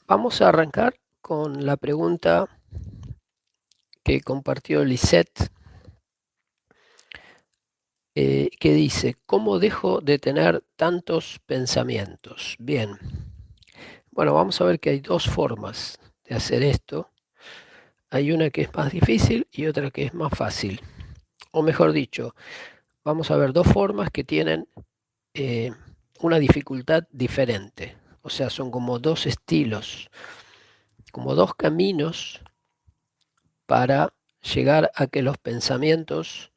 Vamos a arrancar con la pregunta que compartió Lisette, que dice, ¿cómo dejo de tener tantos pensamientos? Bien, bueno, vamos a ver que hay dos formas de hacer esto. Hay una que es más difícil y otra que es más fácil. O mejor dicho, vamos a ver dos formas que tienen eh, una dificultad diferente. O sea, son como dos estilos, como dos caminos para llegar a que los pensamientos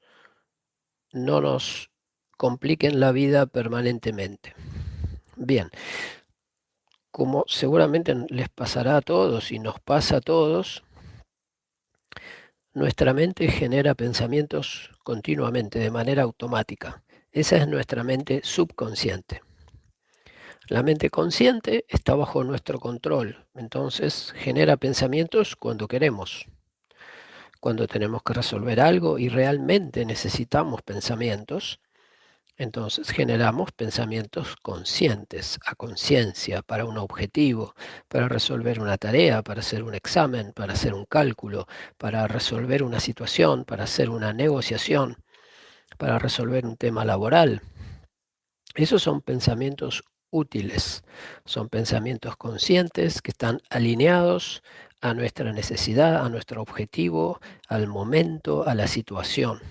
no nos compliquen la vida permanentemente. Bien, como seguramente les pasará a todos y nos pasa a todos, nuestra mente genera pensamientos continuamente, de manera automática. Esa es nuestra mente subconsciente. La mente consciente está bajo nuestro control, entonces genera pensamientos cuando queremos, cuando tenemos que resolver algo y realmente necesitamos pensamientos. Entonces generamos pensamientos conscientes, a conciencia, para un objetivo, para resolver una tarea, para hacer un examen, para hacer un cálculo, para resolver una situación, para hacer una negociación, para resolver un tema laboral. Esos son pensamientos útiles, son pensamientos conscientes que están alineados a nuestra necesidad, a nuestro objetivo, al momento, a la situación.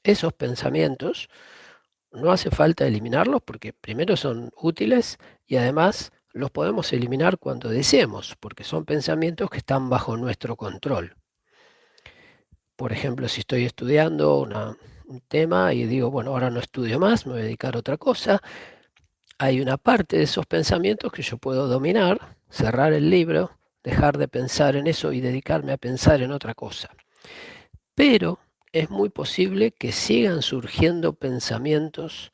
Esos pensamientos no hace falta eliminarlos porque primero son útiles y además los podemos eliminar cuando deseemos, porque son pensamientos que están bajo nuestro control. Por ejemplo, si estoy estudiando un tema y digo, bueno, ahora no estudio más, me voy a dedicar a otra cosa, hay una parte de esos pensamientos que yo puedo dominar, cerrar el libro, dejar de pensar en eso y dedicarme a pensar en otra cosa. Pero es muy posible que sigan surgiendo pensamientos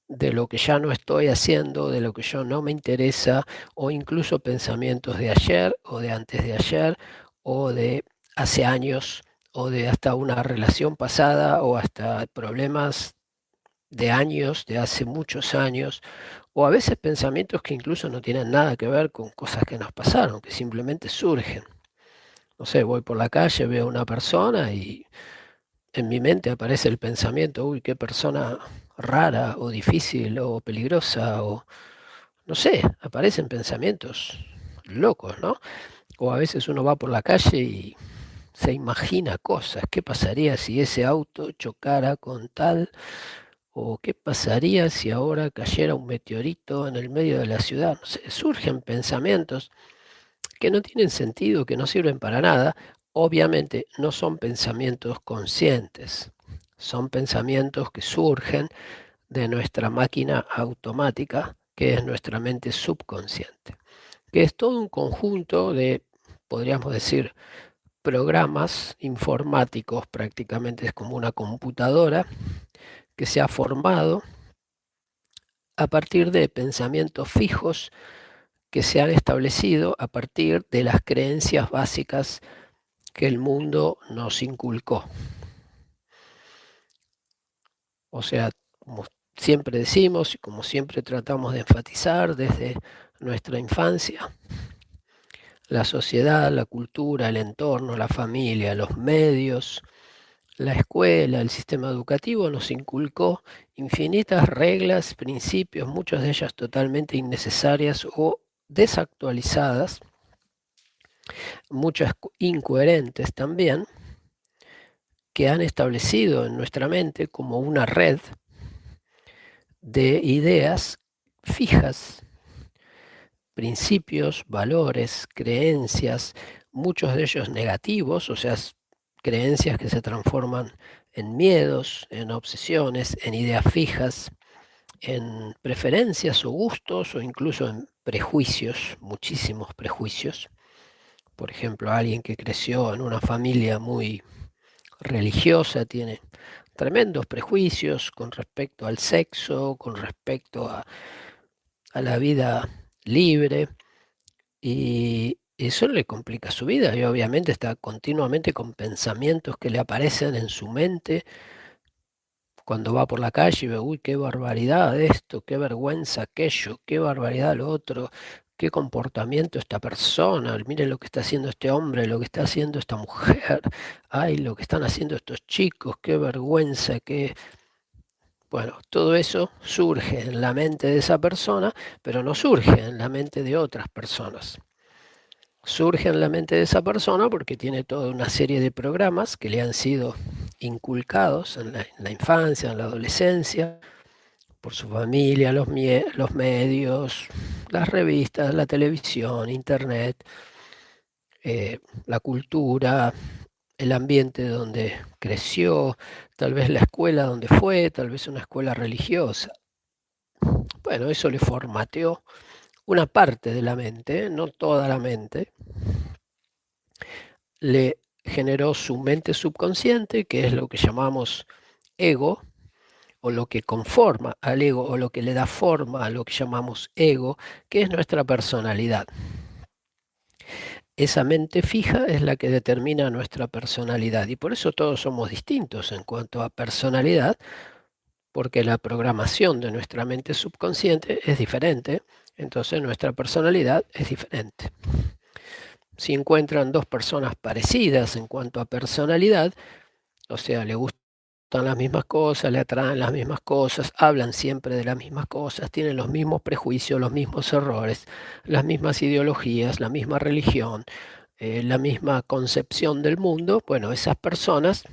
de lo que ya no estoy haciendo, de lo que yo no me interesa, o incluso pensamientos de ayer o de antes de ayer, o de hace años, o de hasta una relación pasada, o hasta problemas de años, de hace muchos años, o a veces pensamientos que incluso no tienen nada que ver con cosas que nos pasaron, que simplemente surgen. No sé, voy por la calle, veo a una persona y en mi mente aparece el pensamiento, uy, qué persona rara o difícil o peligrosa o no sé, aparecen pensamientos locos, ¿no? O a veces uno va por la calle y se imagina cosas, ¿qué pasaría si ese auto chocara con tal? ¿O qué pasaría si ahora cayera un meteorito en el medio de la ciudad? No sé, surgen pensamientos que no tienen sentido, que no sirven para nada. Obviamente no son pensamientos conscientes, son pensamientos que surgen de nuestra máquina automática, que es nuestra mente subconsciente, que es todo un conjunto de, podríamos decir, programas informáticos, prácticamente es como una computadora que se ha formado a partir de pensamientos fijos que se han establecido a partir de las creencias básicas que el mundo nos inculcó. O sea, como siempre decimos y como siempre tratamos de enfatizar desde nuestra infancia, la sociedad, la cultura, el entorno, la familia, los medios, la escuela, el sistema educativo nos inculcó infinitas reglas, principios, muchas de ellas totalmente innecesarias o desactualizadas, muchas incoherentes también, que han establecido en nuestra mente como una red de ideas fijas, principios, valores, creencias, muchos de ellos negativos, o sea, creencias que se transforman en miedos, en obsesiones, en ideas fijas, en preferencias o gustos o incluso en prejuicios, muchísimos prejuicios. Por ejemplo, alguien que creció en una familia muy religiosa tiene tremendos prejuicios con respecto al sexo, con respecto a la vida libre, y eso le complica su vida y obviamente está continuamente con pensamientos que le aparecen en su mente cuando va por la calle y ve, uy, qué barbaridad esto, qué vergüenza aquello, qué barbaridad lo otro, qué comportamiento esta persona, miren lo que está haciendo este hombre, lo que está haciendo esta mujer, ay, lo que están haciendo estos chicos, qué vergüenza, qué... Bueno, todo eso surge en la mente de esa persona, pero no surge en la mente de otras personas. Surge en la mente de esa persona porque tiene toda una serie de programas que le han sido inculcados en la infancia, en la adolescencia, por su familia, los medios, las revistas, la televisión, internet, la cultura, el ambiente donde creció, tal vez la escuela donde fue, tal vez una escuela religiosa. Bueno, eso le formateó una parte de la mente, no toda la mente, le generó su mente subconsciente, que es lo que llamamos ego, o lo que conforma al ego, o lo que le da forma a lo que llamamos ego, que es nuestra personalidad. Esa mente fija es la que determina nuestra personalidad, y por eso todos somos distintos en cuanto a personalidad, porque la programación de nuestra mente subconsciente es diferente, entonces nuestra personalidad es diferente. Si encuentran dos personas parecidas en cuanto a personalidad, o sea, le gustan las mismas cosas, le atraen las mismas cosas, hablan siempre de las mismas cosas, tienen los mismos prejuicios, los mismos errores, las mismas ideologías, la misma religión, la misma concepción del mundo, bueno, esas personas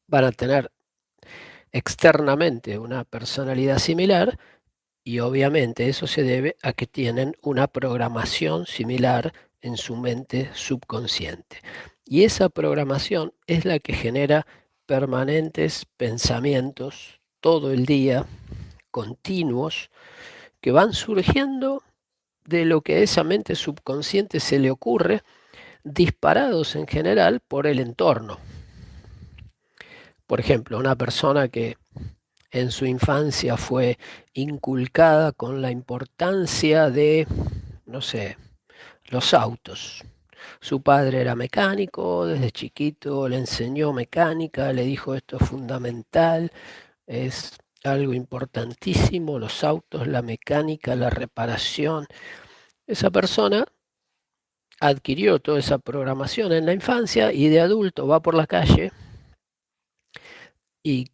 van a tener externamente una personalidad similar y obviamente eso se debe a que tienen una programación similar en su mente subconsciente. Y esa programación es la que genera permanentes pensamientos todo el día, continuos, que van surgiendo de lo que a esa mente subconsciente se le ocurre, disparados en general por el entorno. Por ejemplo, una persona que en su infancia fue inculcada con la importancia de, no sé, los autos. Su padre era mecánico, desde chiquito le enseñó mecánica, le dijo esto es fundamental, es algo importantísimo, los autos, la mecánica, la reparación. Esa persona adquirió toda esa programación en la infancia y de adulto va por la calle y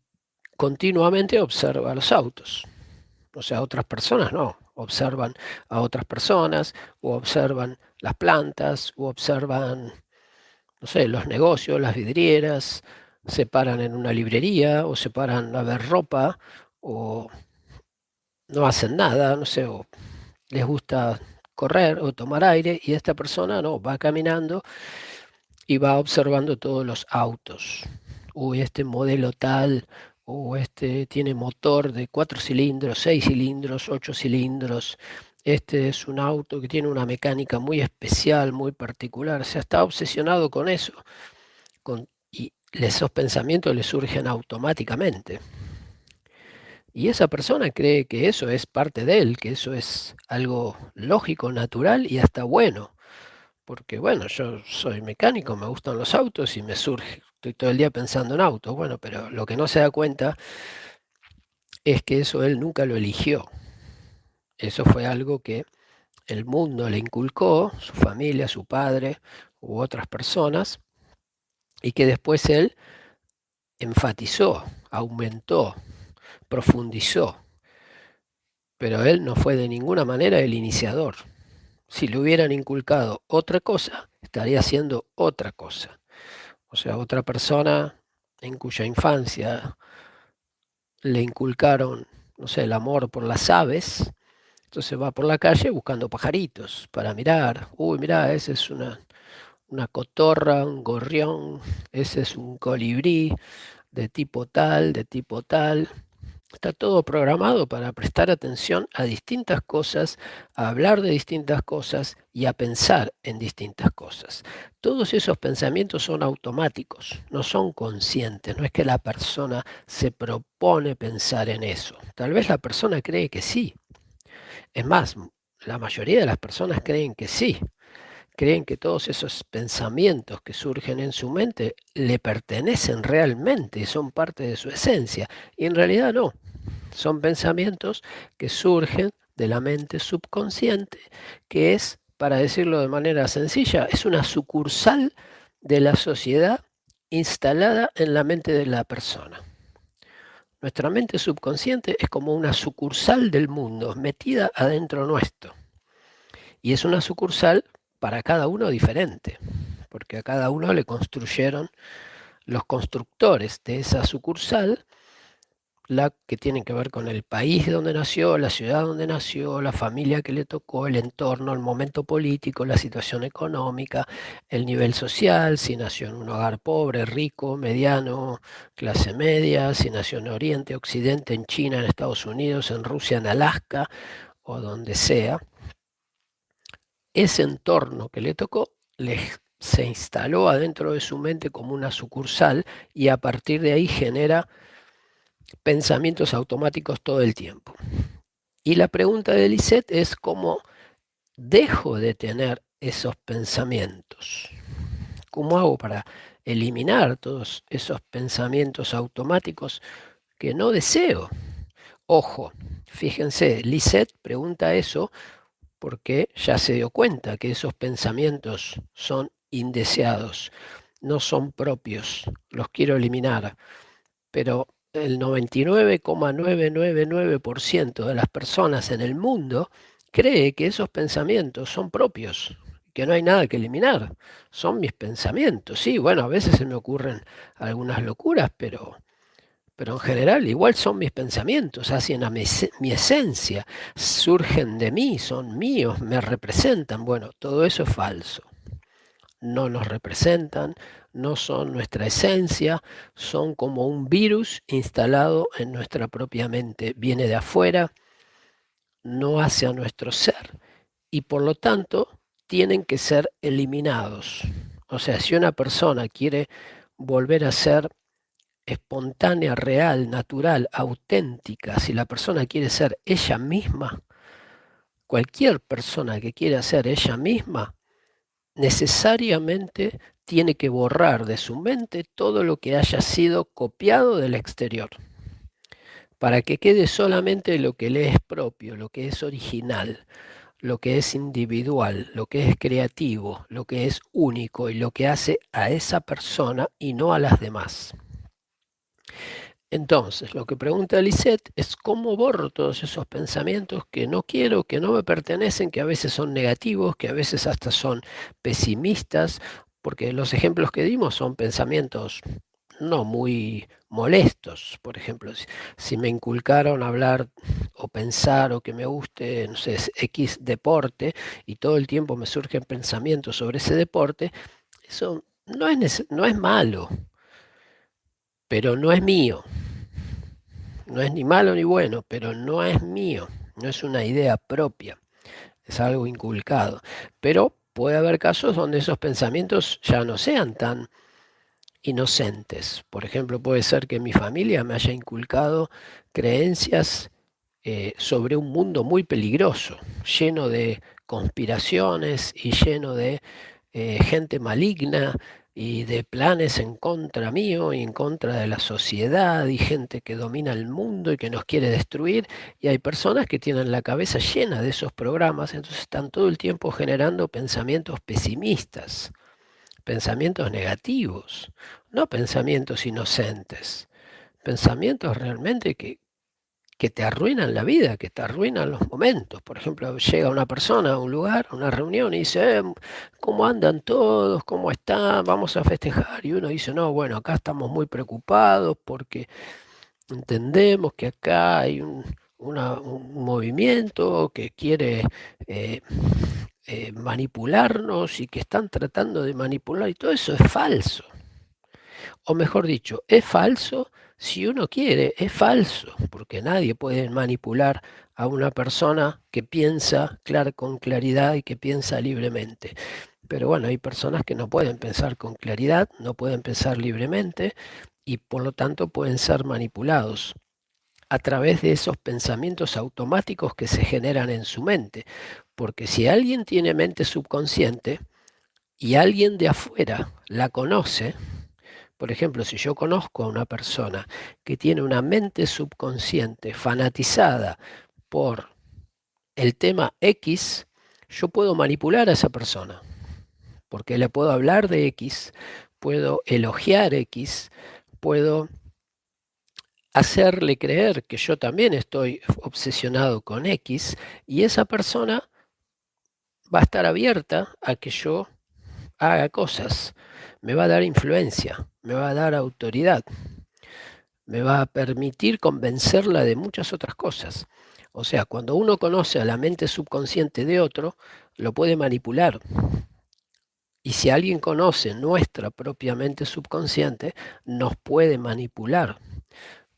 continuamente observa los autos. O sea, otras personas no, observan a otras personas o observan las plantas o observan, no sé, los negocios, las vidrieras, se paran en una librería o se paran a ver ropa o no hacen nada, no sé, o les gusta correr o tomar aire y esta persona no, va caminando y va observando todos los autos. Uy, este modelo tal, o este tiene motor de 4 cilindros, 6 cilindros, 8 cilindros. Este es un auto que tiene una mecánica muy especial, muy particular. O sea, está obsesionado con eso. Y esos pensamientos le surgen automáticamente. Y esa persona cree que eso es parte de él, que eso es algo lógico, natural y hasta bueno. Porque bueno, yo soy mecánico, me gustan los autos y me surge, estoy todo el día pensando en autos, bueno, pero lo que no se da cuenta es que eso él nunca lo eligió. Eso fue algo que el mundo le inculcó, su familia, su padre u otras personas, y que después él enfatizó, aumentó, profundizó. Pero él no fue de ninguna manera el iniciador. Si le hubieran inculcado otra cosa, estaría haciendo otra cosa. O sea, otra persona en cuya infancia le inculcaron, no sé, el amor por las aves, entonces va por la calle buscando pajaritos para mirar. Uy, mirá, esa es una cotorra, un gorrión, ese es un colibrí de tipo tal, de tipo tal. Está todo programado para prestar atención a distintas cosas, a hablar de distintas cosas y a pensar en distintas cosas. Todos esos pensamientos son automáticos, no son conscientes, no es que la persona se propone pensar en eso. Tal vez la persona cree que sí. Es más, la mayoría de las personas creen que sí. Creen que todos esos pensamientos que surgen en su mente le pertenecen realmente y son parte de su esencia. Y en realidad no. Son pensamientos que surgen de la mente subconsciente, que es, para decirlo de manera sencilla, es una sucursal de la sociedad instalada en la mente de la persona. Nuestra mente subconsciente es como una sucursal del mundo metida adentro nuestro. Y es una sucursal para cada uno diferente, porque a cada uno le construyeron los constructores de esa sucursal, la que tienen que ver con el país donde nació, la ciudad donde nació, la familia que le tocó, el entorno, el momento político, la situación económica, el nivel social, si nació en un hogar pobre, rico, mediano, clase media, si nació en Oriente, Occidente, en China, en Estados Unidos, en Rusia, en Alaska o donde sea. Ese entorno que le tocó se instaló adentro de su mente como una sucursal y a partir de ahí genera pensamientos automáticos todo el tiempo. Y la pregunta de Lisette es cómo dejo de tener esos pensamientos. ¿Cómo hago para eliminar todos esos pensamientos automáticos que no deseo? Ojo, fíjense, Lisette pregunta eso porque ya se dio cuenta que esos pensamientos son indeseados, no son propios, los quiero eliminar, pero el 99,999% de las personas en el mundo cree que esos pensamientos son propios, que no hay nada que eliminar, son mis pensamientos. Sí, bueno, a veces se me ocurren algunas locuras, pero en general igual son mis pensamientos, hacen a mi esencia, surgen de mí, son míos, me representan. Bueno, todo eso es falso. No nos representan, no son nuestra esencia, son como un virus instalado en nuestra propia mente. Viene de afuera, no hace a nuestro ser y por lo tanto tienen que ser eliminados. O sea, si una persona quiere volver a ser espontánea, real, natural, auténtica, si la persona quiere ser ella misma, cualquier persona que quiera ser ella misma, necesariamente tiene que borrar de su mente todo lo que haya sido copiado del exterior, para que quede solamente lo que le es propio, lo que es original, lo que es individual, lo que es creativo, lo que es único y lo que hace a esa persona y no a las demás. Entonces, lo que pregunta Lisette es cómo borro todos esos pensamientos que no quiero, que no me pertenecen, que a veces son negativos, que a veces hasta son pesimistas, porque los ejemplos que dimos son pensamientos no muy molestos. Por ejemplo, si me inculcaron hablar o pensar o que me guste, no sé, X deporte y todo el tiempo me surgen pensamientos sobre ese deporte, eso no es malo, pero no es mío. No es ni malo ni bueno, pero no es mío, no es una idea propia, es algo inculcado. Pero puede haber casos donde esos pensamientos ya no sean tan inocentes. Por ejemplo, puede ser que mi familia me haya inculcado creencias sobre un mundo muy peligroso, lleno de conspiraciones y lleno de gente maligna y de planes en contra mío y en contra de la sociedad y gente que domina el mundo y que nos quiere destruir. Y hay personas que tienen la cabeza llena de esos programas, entonces están todo el tiempo generando pensamientos pesimistas, pensamientos negativos, no pensamientos inocentes, pensamientos realmente que te arruinan la vida, que te arruinan los momentos. Por ejemplo, llega una persona a un lugar, a una reunión y dice, ¿cómo andan todos? ¿Cómo están? Vamos a festejar. Y uno dice, no, bueno, acá estamos muy preocupados porque entendemos que acá hay un movimiento que quiere eh, manipularnos y que están tratando de manipular y todo eso es falso. O mejor dicho, es falso si uno quiere, es falso, porque nadie puede manipular a una persona que piensa con claridad y que piensa libremente. Pero bueno, hay personas que no pueden pensar con claridad, no pueden pensar libremente y por lo tanto pueden ser manipulados a través de esos pensamientos automáticos que se generan en su mente. Porque si alguien tiene mente subconsciente y alguien de afuera la conoce, por ejemplo, si yo conozco a una persona que tiene una mente subconsciente fanatizada por el tema X, yo puedo manipular a esa persona, porque le puedo hablar de X, puedo elogiar X, puedo hacerle creer que yo también estoy obsesionado con X, y esa persona va a estar abierta a que yo haga cosas, me va a dar influencia, me va a dar autoridad, me va a permitir convencerla de muchas otras cosas. O sea, cuando uno conoce a la mente subconsciente de otro, lo puede manipular. Y si alguien conoce nuestra propia mente subconsciente, nos puede manipular.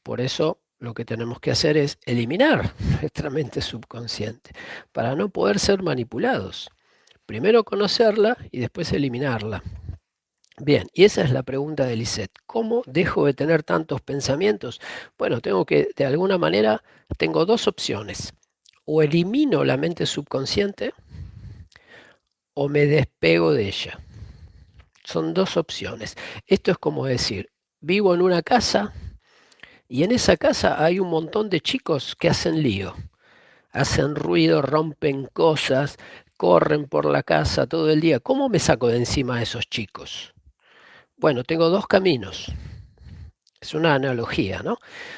Por eso lo que tenemos que hacer es eliminar nuestra mente subconsciente para no poder ser manipulados. Primero conocerla y después eliminarla. Bien, y esa es la pregunta de Lisette. ¿Cómo dejo de tener tantos pensamientos? Bueno, de alguna manera, tengo dos opciones. O elimino la mente subconsciente o me despego de ella. Son dos opciones. Esto es como decir, vivo en una casa y en esa casa hay un montón de chicos que hacen lío, hacen ruido, rompen cosas, corren por la casa todo el día. ¿Cómo me saco de encima a esos chicos? Bueno, tengo dos caminos. Es una analogía, ¿no?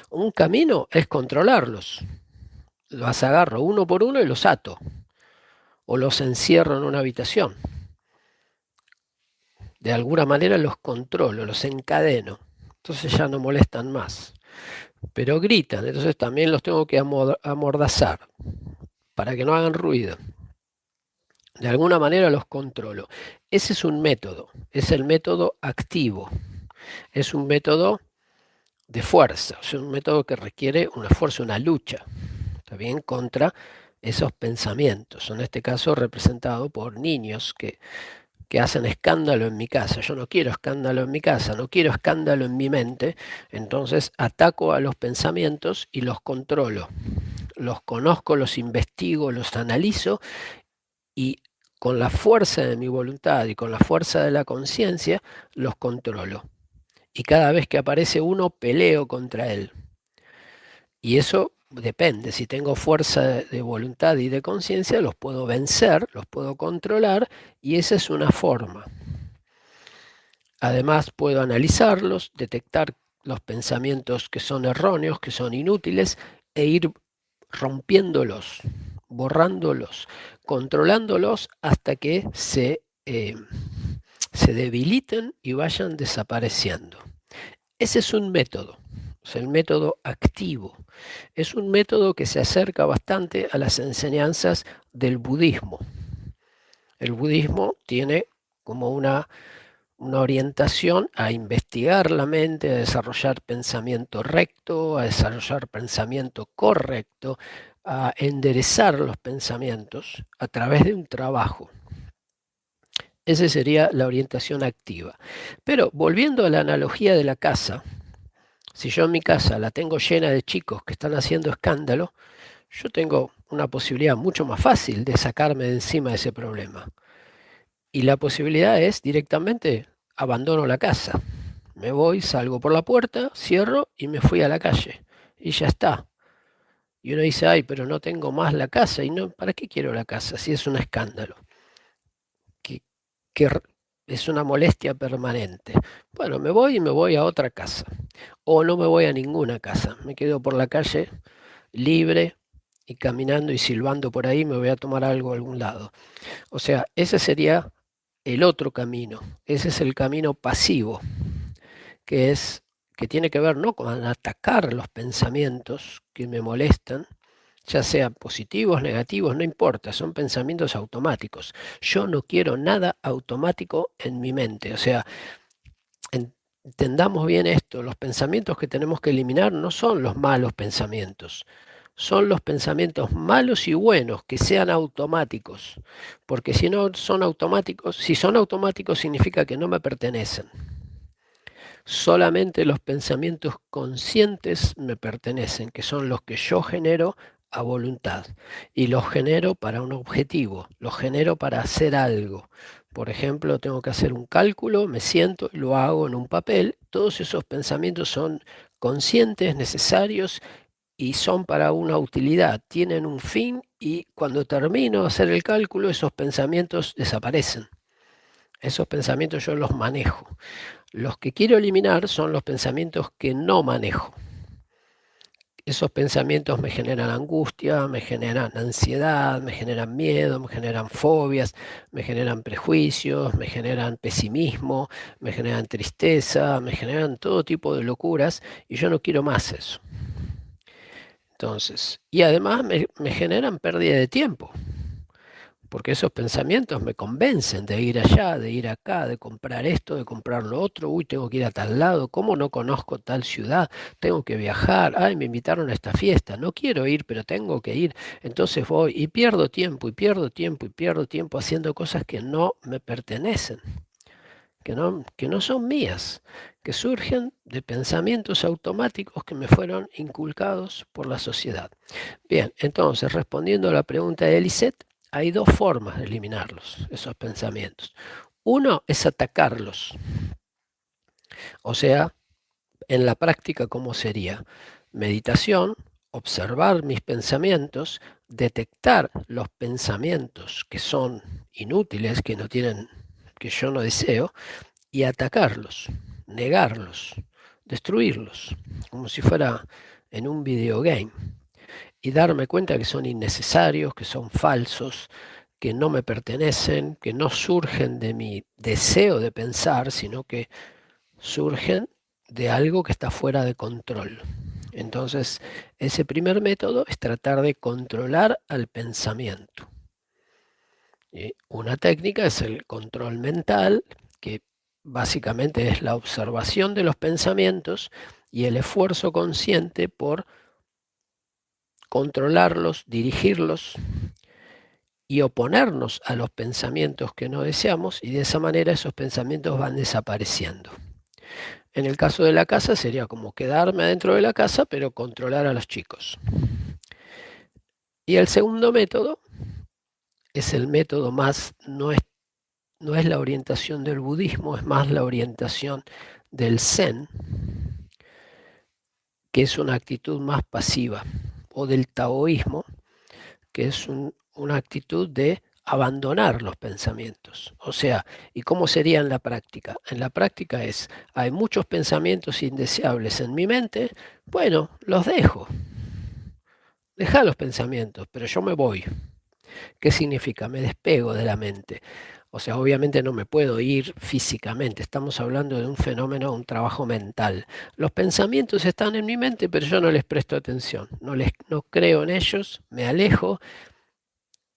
Un camino es controlarlos. Los agarro uno por uno y los ato. O los encierro en una habitación. De alguna manera los controlo, los encadeno. Entonces ya no molestan más. Pero gritan, entonces también los tengo que amordazar para que no hagan ruido. De alguna manera los controlo. Ese es un método, es el método activo. Es un método de fuerza, es un método que requiere una fuerza, una lucha, ¿está bien? Contra esos pensamientos, en este caso representado por niños que hacen escándalo en mi casa. Yo no quiero escándalo en mi casa, no quiero escándalo en mi mente, entonces ataco a los pensamientos y los controlo. Los conozco, los investigo, los analizo y con la fuerza de mi voluntad y con la fuerza de la conciencia los controlo. Y cada vez que aparece uno, peleo contra él. Y eso depende, si tengo fuerza de voluntad y de conciencia, los puedo vencer, los puedo controlar, y esa es una forma. Además, puedo analizarlos, detectar los pensamientos que son erróneos, que son inútiles, e ir rompiéndolos, borrándolos, controlándolos hasta que se debiliten y vayan desapareciendo. Ese es un método, es el método activo. Es un método que se acerca bastante a las enseñanzas del budismo. El budismo tiene como una orientación a investigar la mente, a desarrollar pensamiento recto, a desarrollar pensamiento correcto, a enderezar los pensamientos a través de un trabajo. Esa sería la orientación activa. Pero volviendo a la analogía de la casa, si yo en mi casa la tengo llena de chicos que están haciendo escándalo, yo tengo una posibilidad mucho más fácil de sacarme de encima de ese problema. Y la posibilidad es directamente abandono la casa. Me voy, salgo por la puerta, cierro y me fui a la calle. Y ya está. Y uno dice, ay, pero no tengo más la casa. Y no, ¿para qué quiero la casa si es un escándalo? Que es una molestia permanente. Bueno, me voy y me voy a otra casa. O no me voy a ninguna casa. Me quedo por la calle libre y caminando y silbando por ahí me voy a tomar algo a algún lado. O sea, ese sería el otro camino. Ese es el camino pasivo, que tiene que ver no con atacar los pensamientos que me molestan, ya sean positivos, negativos, no importa, son pensamientos automáticos. Yo no quiero nada automático en mi mente. O sea, entendamos bien esto, los pensamientos que tenemos que eliminar no son los malos pensamientos, son los pensamientos malos y buenos que sean automáticos, porque si no son automáticos, si son automáticos significa que no me pertenecen. Solamente los pensamientos conscientes me pertenecen, que son los que yo genero a voluntad. Y los genero para un objetivo, los genero para hacer algo. Por ejemplo, tengo que hacer un cálculo, me siento y lo hago en un papel. Todos esos pensamientos son conscientes, necesarios y son para una utilidad, tienen un fin y cuando termino de hacer el cálculo esos pensamientos desaparecen. Esos pensamientos yo los manejo. Los que quiero eliminar son los pensamientos que no manejo. Esos pensamientos me generan angustia, me generan ansiedad, me generan miedo, me generan fobias, me generan prejuicios, me generan pesimismo, me generan tristeza, me generan todo tipo de locuras y yo no quiero más eso. Entonces, y además me generan pérdida de tiempo, porque esos pensamientos me convencen de ir allá, de ir acá, de comprar esto, de comprar lo otro. Uy, tengo que ir a tal lado, ¿cómo no conozco tal ciudad? Tengo que viajar, ay, me invitaron a esta fiesta, no quiero ir, pero tengo que ir. Entonces voy y pierdo tiempo y pierdo tiempo y pierdo tiempo haciendo cosas que no me pertenecen, que no son mías, que surgen de pensamientos automáticos que me fueron inculcados por la sociedad. Bien, entonces, respondiendo a la pregunta de Elisette, hay dos formas de eliminarlos, esos pensamientos. Uno es atacarlos, o sea, en la práctica, ¿cómo sería? Meditación, observar mis pensamientos, detectar los pensamientos que son inútiles, que no tienen, que yo no deseo, y atacarlos, negarlos, destruirlos, como si fuera en un videogame, y darme cuenta que son innecesarios, que son falsos, que no me pertenecen, que no surgen de mi deseo de pensar, sino que surgen de algo que está fuera de control. Entonces, ese primer método es tratar de controlar al pensamiento. Y una técnica es el control mental, que básicamente es la observación de los pensamientos y el esfuerzo consciente por controlarlos, dirigirlos y oponernos a los pensamientos que no deseamos, y de esa manera esos pensamientos van desapareciendo. En el caso de la casa sería como quedarme adentro de la casa, pero controlar a los chicos. Y el segundo método es el método más, no es la orientación del budismo, es más la orientación del zen, que es una actitud más pasiva, o del taoísmo, que es una actitud de abandonar los pensamientos. O sea, ¿y cómo sería en la práctica? En la práctica hay muchos pensamientos indeseables en mi mente, bueno, los dejo. Deja los pensamientos, pero yo me voy. ¿Qué significa? Me despego de la mente. O sea, obviamente no me puedo ir físicamente. Estamos hablando de un fenómeno, un trabajo mental. Los pensamientos están en mi mente, pero yo no les presto atención. No creo en ellos, me alejo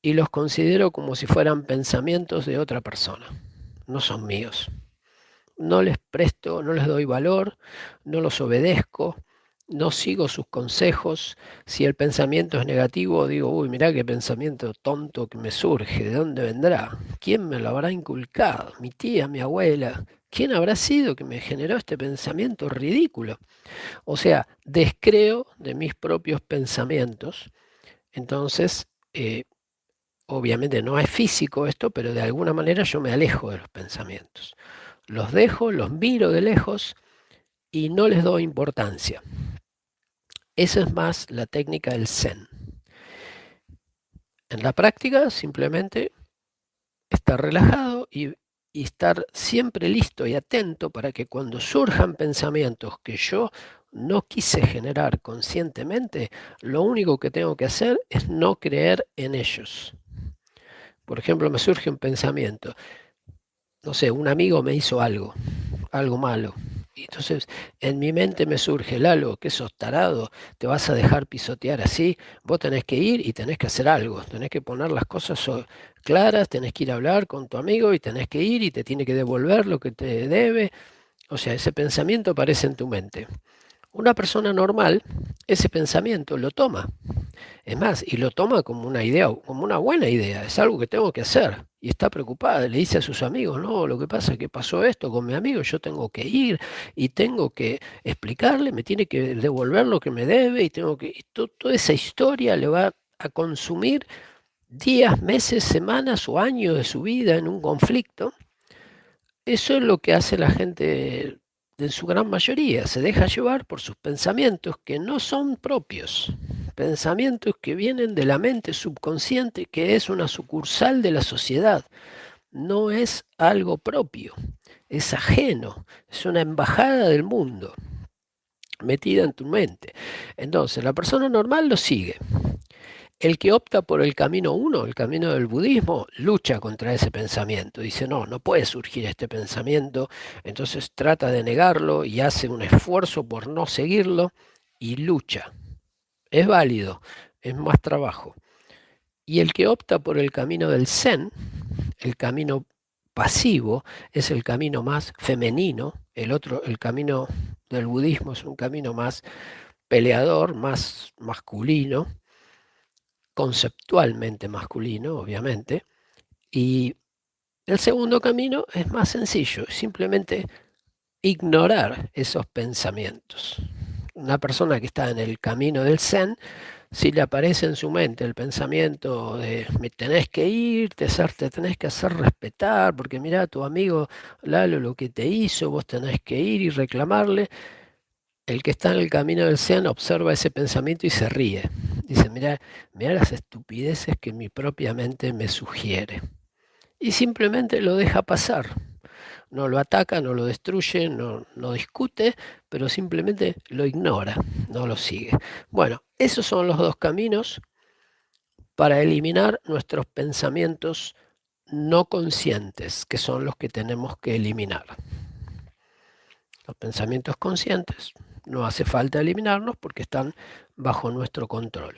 y los considero como si fueran pensamientos de otra persona. No son míos. No les presto, no les doy valor, no los obedezco, no sigo sus consejos. Si el pensamiento es negativo, digo, uy, mirá qué pensamiento tonto que me surge, ¿de dónde vendrá? ¿Quién me lo habrá inculcado? ¿Mi tía, mi abuela? ¿Quién habrá sido que me generó este pensamiento ridículo? O sea, descreo de mis propios pensamientos. Entonces, obviamente no es físico esto, pero de alguna manera yo me alejo de los pensamientos. Los dejo, los miro de lejos y no les doy importancia. Esa es más la técnica del Zen. En la práctica, simplemente estar relajado y estar siempre listo y atento para que cuando surjan pensamientos que yo no quise generar conscientemente, lo único que tengo que hacer es no creer en ellos. Por ejemplo, me surge un pensamiento, no sé, un amigo me hizo algo malo. Y entonces en mi mente me surge, Lalo, que sos tarado, te vas a dejar pisotear así, vos tenés que ir y tenés que hacer algo, tenés que poner las cosas claras, tenés que ir a hablar con tu amigo y tenés que ir y te tiene que devolver lo que te debe. O sea, ese pensamiento aparece en tu mente. Una persona normal, ese pensamiento lo toma. Es más, y lo toma como una idea, como una buena idea, es algo que tengo que hacer. Y está preocupada, le dice a sus amigos, no, lo que pasa es que pasó esto con mi amigo, yo tengo que ir y tengo que explicarle, me tiene que devolver lo que me debe y tengo que... Y toda esa historia le va a consumir días, meses, semanas o años de su vida en un conflicto. Eso es lo que hace la gente en su gran mayoría, se deja llevar por sus pensamientos que no son propios, pensamientos que vienen de la mente subconsciente, que es una sucursal de la sociedad, no es algo propio, es ajeno, es una embajada del mundo metida en tu mente. Entonces, la persona normal lo sigue. El que opta por el camino uno, el camino del budismo, lucha contra ese pensamiento. Dice, no, no puede surgir este pensamiento. Entonces trata de negarlo y hace un esfuerzo por no seguirlo y lucha. Es válido, es más trabajo. Y el que opta por el camino del Zen, el camino pasivo, es el camino más femenino. El otro, el camino del budismo es un camino más peleador, más masculino, conceptualmente masculino, obviamente, y el segundo camino es más sencillo, simplemente ignorar esos pensamientos. Una persona que está en el camino del Zen, si le aparece en su mente el pensamiento de me tenés que ir, te tenés que hacer respetar, porque mira, tu amigo Lalo lo que te hizo, vos tenés que ir y reclamarle. El que está en el camino del Zen observa ese pensamiento y se ríe. Dice, mira, mira las estupideces que mi propia mente me sugiere. Y simplemente lo deja pasar. No lo ataca, no lo destruye, no discute, pero simplemente lo ignora, no lo sigue. Bueno, esos son los dos caminos para eliminar nuestros pensamientos no conscientes, que son los que tenemos que eliminar. Los pensamientos conscientes no hace falta eliminarlos porque están bajo nuestro control.